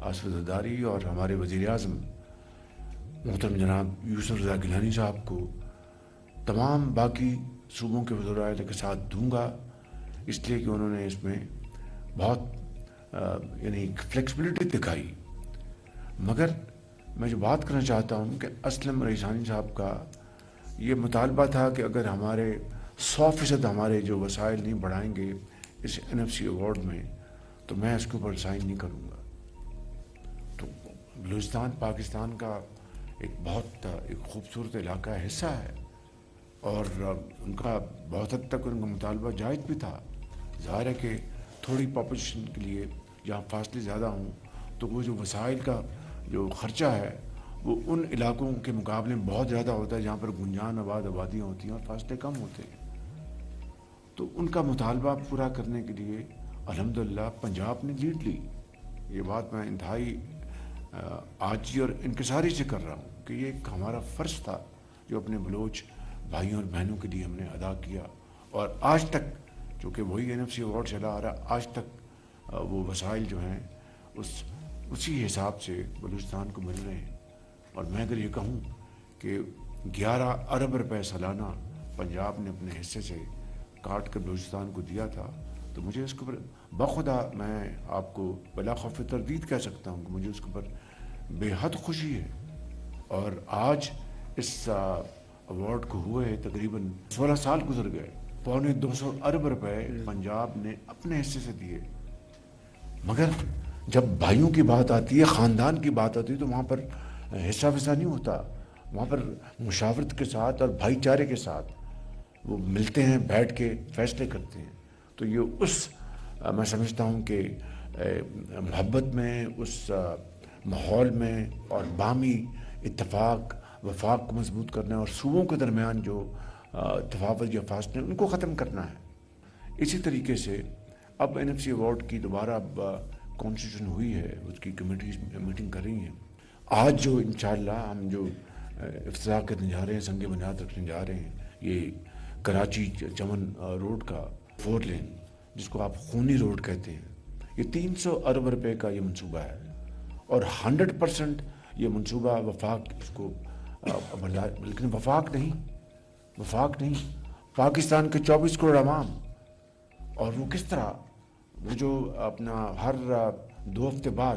آصف زرداری اور ہمارے وزیر اعظم محترم جناب یوسف رضا گیلانی صاحب کو تمام باقی صوبوں کے وزراء اعلیٰ کے ساتھ دوں گا، اس لیے کہ انہوں نے اس میں بہت یعنی فلیکسبلٹی دکھائی۔ مگر میں جو بات کرنا چاہتا ہوں کہ اسلم ریحانی صاحب کا یہ مطالبہ تھا کہ اگر ہمارے 100% ہمارے جو وسائل نہیں بڑھائیں گے اس NFC ایوارڈ میں تو میں اس کے اوپر سائن نہیں کروں گا۔ تو بلوچستان پاکستان کا ایک بہت ایک خوبصورت علاقہ ہے، حصہ ہے، اور ان کا بہت حد تک ان کا مطالبہ جائز بھی تھا۔ ظاہر ہے کہ تھوڑی پاپولیشن کے لیے جہاں فاصلے زیادہ ہوں تو وہ جو وسائل کا جو خرچہ ہے وہ ان علاقوں کے مقابلے میں بہت زیادہ ہوتا ہے جہاں پر گنجان آبادیاں ہوتی ہیں اور فاصلے کم ہوتے ہیں۔ تو ان کا مطالبہ پورا کرنے کے لیے الحمدللہ پنجاب نے لیڈ لی۔ یہ بات میں انتہائی آجی اور انکساری سے کر رہا ہوں کہ یہ ایک ہمارا فرض تھا جو اپنے بلوچ بھائیوں اور بہنوں کے لیے ہم نے ادا کیا، اور آج تک چونکہ وہی NFC ایوارڈ چلا آ رہا، آج تک وہ وسائل جو ہیں اسی حساب سے بلوچستان کو مل رہے ہیں۔ اور میں اگر یہ کہوں کہ 11 ارب روپے سالانہ پنجاب نے اپنے حصے سے کاٹ کر بلوچستان کو دیا تھا تو مجھے اس کے اوپر بخدا میں آپ کو بلا خوف تردید کہہ سکتا ہوں کہ مجھے اس کے اوپر بے حد خوشی ہے۔ اور آج اس ایوارڈ کو ہوئے تقریباً 16 سال گزر گئے، 250 ارب روپے پنجاب نے اپنے حصے سے دیے۔ مگر جب بھائیوں کی بات آتی ہے، خاندان کی بات آتی ہے تو وہاں پر حصہ وصہ نہیں ہوتا، وہاں پر مشاورت کے ساتھ اور بھائی چارے کے ساتھ وہ ملتے ہیں، بیٹھ کے فیصلے کرتے ہیں۔ تو یہ میں سمجھتا ہوں کہ محبت میں، اس ماحول میں، اور باہمی اتفاق وفاق کو مضبوط کرنا ہے اور صوبوں کے درمیان جو تفاوت یا فاصلے ان کو ختم کرنا ہے۔ اسی طریقے سے اب NFC ایوارڈ کی دوبارہ اب کانسٹیٹیوشن ہوئی ہے، اس کی کمیٹیز میٹنگ کر رہی ہیں۔ آج جو انشاءاللہ ہم جو افتتاح کرنے جا رہے ہیں، سنگ بنیاد رکھنے جا رہے ہیں، یہ کراچی چمن روڈ کا 4 لین جس کو آپ خونی روڈ کہتے ہیں، یہ 300 ارب روپے کا یہ منصوبہ ہے، اور 100% یہ منصوبہ وفاق اس کو لیکن وفاق نہیں، پاکستان کے 24 کروڑ عوام، اور وہ کس طرح وہ جو اپنا ہر 2 ہفتے بعد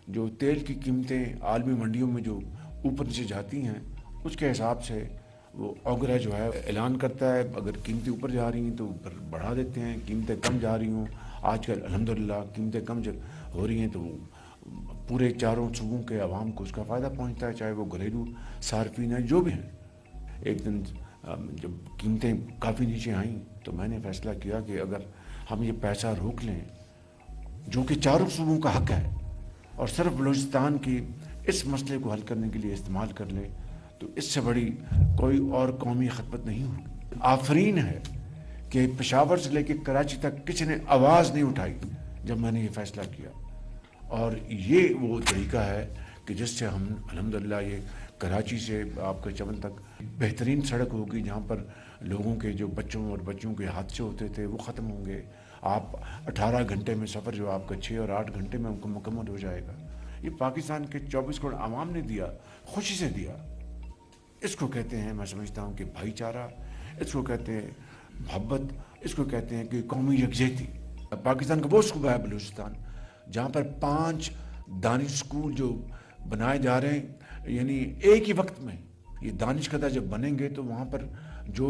جو تیل کی قیمتیں عالمی منڈیوں میں جو اوپر نیچے جاتی ہیں اس کے حساب سے وہ اوگرا جو ہے اعلان کرتا ہے، اگر قیمتیں اوپر جا رہی ہیں تو اوپر بڑھا دیتے ہیں، قیمتیں کم جا رہی ہوں آج کل الحمدللہ قیمتیں کم ہو رہی ہیں تو پورے چاروں صوبوں کے عوام کو اس کا فائدہ پہنچتا ہے، چاہے وہ گھریلو صارفین ہیں جو بھی ہیں۔ ایک دن جب قیمتیں کافی نیچے آئیں تو میں نے فیصلہ کیا کہ اگر ہم یہ پیسہ روک لیں جو کہ چاروں صوبوں کا حق ہے اور صرف بلوچستان کی اس مسئلے کو حل کرنے کے لیے استعمال کر لیں تو اس سے بڑی کوئی اور قومی خدمت نہیں ہوگی۔ آفرین ہے کہ پشاور سے لے کے کراچی تک کسی نے آواز نہیں اٹھائی جب میں نے یہ فیصلہ کیا، اور یہ وہ طریقہ ہے کہ جس سے ہم الحمدللہ یہ کراچی سے آپ کے چمن تک بہترین سڑک ہوگی جہاں پر لوگوں کے جو بچوں اور بچیوں کے حادثے ہوتے تھے وہ ختم ہوں گے۔ آپ 18 گھنٹے میں سفر جو آپ کا 6 اور 8 گھنٹے میں مکمل ہو جائے گا۔ یہ پاکستان کے 24 کروڑ عوام نے دیا، خوشی سے دیا۔ اس کو کہتے ہیں، میں سمجھتا ہوں کہ بھائی چارہ، اس کو کہتے ہیں محبت، اس کو کہتے ہیں کہ قومی یکجہتی۔ پاکستان کا وہ صوبہ ہے بلوچستان جہاں پر 5 دانش اسکول جو بنائے جا رہے ہیں، یعنی ایک ہی وقت میں یہ دانش کدہ جب بنیں گے تو وہاں پر جو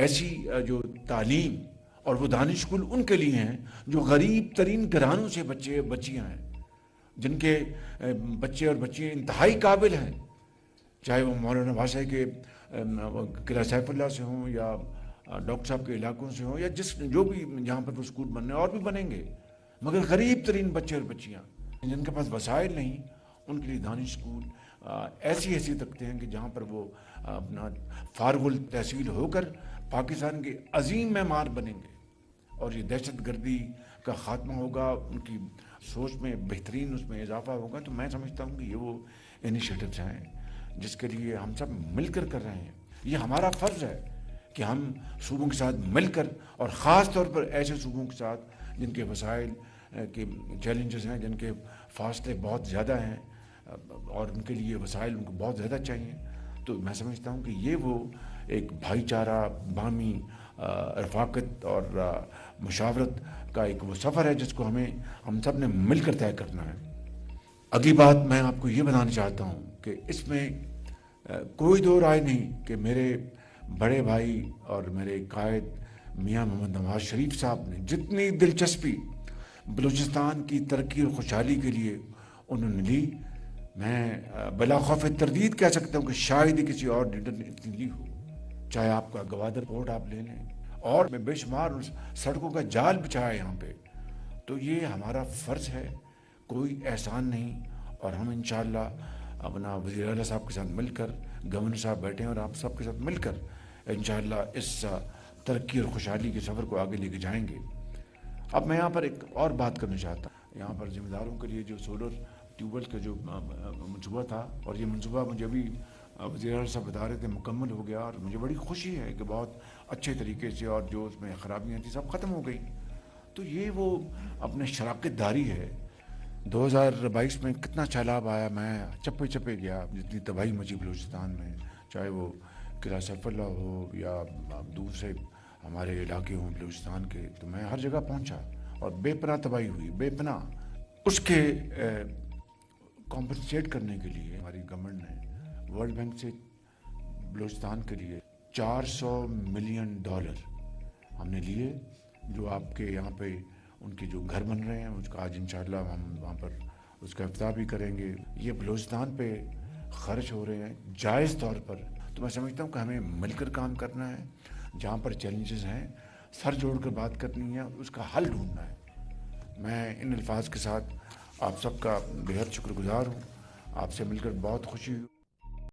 ایسی جو تعلیم اور وہ دانش اسکول ان کے لیے ہیں جو غریب ترین گھرانوں سے بچیاں ہیں، جن کے بچے اور بچیاں انتہائی قابل ہیں، چاہے وہ مولانا بھاشے کے قلعہ سیف اللہ سے ہوں یا ڈاکٹر صاحب کے علاقوں سے ہوں یا جو بھی جہاں پر وہ اسکول بننے اور بھی بنیں گے، مگر غریب ترین بچے اور بچیاں جن کے پاس وسائل نہیں ان کے لیے دانش اسکول ایسی حیثیت رکھتے ہیں کہ جہاں پر وہ اپنا فارغ التحصیل ہو کر پاکستان کے عظیم معمار بنیں گے، اور یہ دہشت گردی کا خاتمہ ہوگا، ان کی سوچ میں بہترین اس میں اضافہ ہوگا۔ تو میں سمجھتا ہوں کہ یہ وہ انیشیٹوز ہیں جس کے لیے ہم سب مل کر رہے ہیں۔ یہ ہمارا فرض ہے کہ ہم صوبوں کے ساتھ مل کر، اور خاص طور پر ایسے صوبوں کے ساتھ جن کے وسائل کے چیلنجز ہیں، جن کے فاصلے بہت زیادہ ہیں اور ان کے لیے وسائل ان کو بہت زیادہ چاہیے. تو میں سمجھتا ہوں کہ یہ وہ ایک بھائی چارہ، باہمی رفاقت اور مشاورت کا ایک وہ سفر ہے جس کو ہم سب نے مل کر طے کرنا ہے. اگلی بات میں آپ کو یہ بتانا چاہتا ہوں کہ اس میں کوئی دو رائے نہیں کہ میرے بڑے بھائی اور میرے قائد میاں محمد نواز شریف صاحب نے جتنی دلچسپی بلوچستان کی ترقی اور خوشحالی کے لیے انہوں نے لی، میں بلا خوف تردید کہہ سکتا ہوں کہ شاید ہی کسی اور لیڈر نے اتنی لی ہو. چاہے آپ کا گوادر پورٹ آپ لے لیں، اور میں بے شمار سڑکوں کا جال بچھایا یہاں پہ. تو یہ ہمارا فرض ہے، کوئی احسان نہیں. اور ہم انشاءاللہ اپنا وزیر اعلیٰ صاحب کے ساتھ مل کر، گورنر صاحب بیٹھے ہیں اور آپ سب کے ساتھ مل کر انشاءاللہ اس ترقی اور خوشحالی کے سفر کو آگے لے کے جائیں گے. اب میں یہاں پر ایک اور بات کرنا چاہتا ہوں. یہاں پر ذمہ داروں کے لیے جو سولر ٹیوب ویل کا جو منصوبہ تھا، اور یہ منصوبہ مجھے ابھی وزیر اعلیٰ صاحب بتا رہے تھے مکمل ہو گیا، اور مجھے بڑی خوشی ہے کہ بہت اچھے طریقے سے، اور جو اس میں خرابیاں تھیں سب ختم ہو گئی. تو یہ وہ اپنے شراکت داری ہے. 2022 میں کتنا سیلاب آیا، میں چپے چپے گیا، جتنی تباہی مچی بلوچستان میں، چاہے وہ قلعہ سیف اللہ ہو یا دوسرے ہمارے علاقے ہوں بلوچستان کے. تو میں ہر جگہ پہنچا اور بے پناہ تباہی ہوئی، بے پناہ. اس کے کمپنسیٹ کرنے کے لیے ہماری گورنمنٹ نے ورلڈ بینک سے بلوچستان کے لیے $400 ملین ہم نے لیے، جو آپ کے یہاں پہ ان کے جو گھر بن رہے ہیں اس کا آج انشاءاللہ ہم وہاں پر اس کا افتتاح بھی کریں گے. یہ بلوچستان پہ خرچ ہو رہے ہیں جائز طور پر. تو میں سمجھتا ہوں کہ ہمیں مل کر کام کرنا ہے. جہاں پر چیلنجز ہیں سر جوڑ کر بات کرنی ہے، اس کا حل ڈھونڈنا ہے. میں ان الفاظ کے ساتھ آپ سب کا بے حد شکر گزار ہوں. آپ سے مل کر بہت خوشی ہوئی.